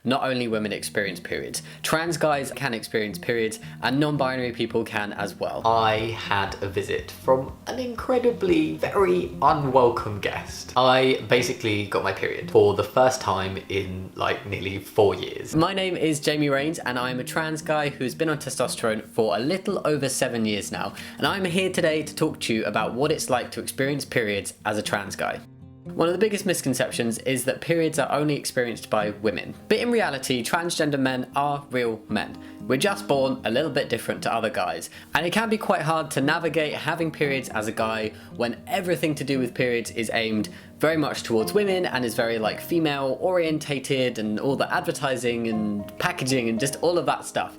not only women experience periods. Trans guys can experience periods, and non-binary people can as well. I had a visit from an incredibly, very unwelcome guest. I basically got my period for the first time in like nearly 4 years. My name is Jamie Rains, and I'm a trans guy who's been on testosterone for a little over 7 years now, and I'm here today to talk to you about what it's like to experience periods as a trans guy. One of the biggest misconceptions is that periods are only experienced by women. But in reality, transgender men are real men. We're just born a little bit different to other guys. And it can be quite hard to navigate having periods as a guy when everything to do with periods is aimed very much towards women and is very like female orientated, and all the advertising and packaging and just all of that stuff.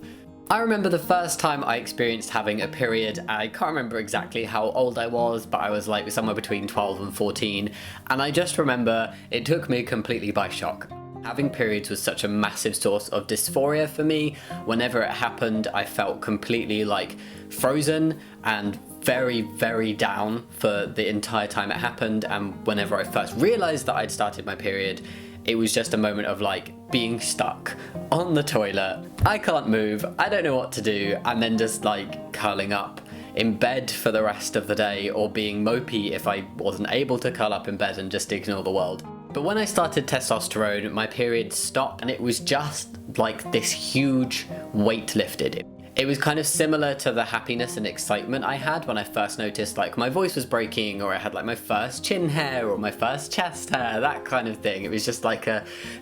I remember the first time I experienced having a period. I can't remember exactly how old I was, but I was like somewhere between 12 and 14, and I just remember it took me completely by shock. Having periods was such a massive source of dysphoria for me. Whenever it happened, I felt completely like frozen and very, very down for the entire time it happened, and whenever I first realised that I'd started my period, it was just a moment of like being stuck on the toilet. I can't move, I don't know what to do, and then just like curling up in bed for the rest of the day, or being mopey if I wasn't able to curl up in bed and just ignore the world. But when I started testosterone, my period stopped, and it was just like this huge weight lifted. It was kind of similar to the happiness and excitement I had when I first noticed like my voice was breaking, or I had like my first chin hair or my first chest hair, that kind of thing. It was just like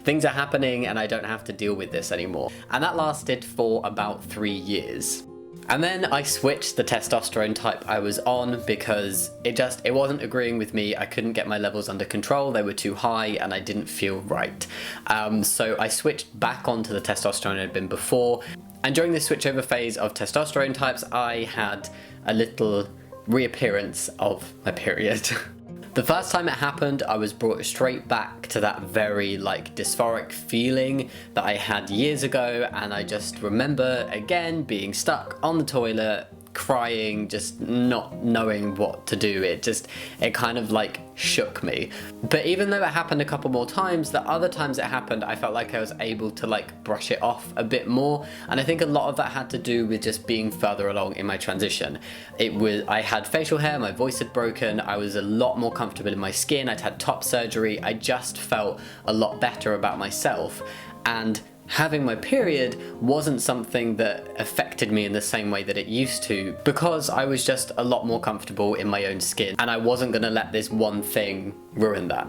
things are happening and I don't have to deal with this anymore. And that lasted for about 3 years. And then I switched the testosterone type I was on because it wasn't agreeing with me. I couldn't get my levels under control, they were too high and I didn't feel right. So I switched back onto the testosterone I'd been before. And during this switchover phase of testosterone types, I had a little reappearance of my period. The first time it happened, I was brought straight back to that very like dysphoric feeling that I had years ago, and I just remember again being stuck on the toilet, crying, just not knowing what to do. It kind of like shook me. But even though it happened a couple more times, the other times it happened, I felt like I was able to like brush it off a bit more. And I think a lot of that had to do with just being further along in my transition. I had facial hair, my voice had broken, I was a lot more comfortable in my skin, I'd had top surgery, I just felt a lot better about myself. And having my period wasn't something that affected me in the same way that it used to, because I was just a lot more comfortable in my own skin, and I wasn't gonna let this one thing ruin that.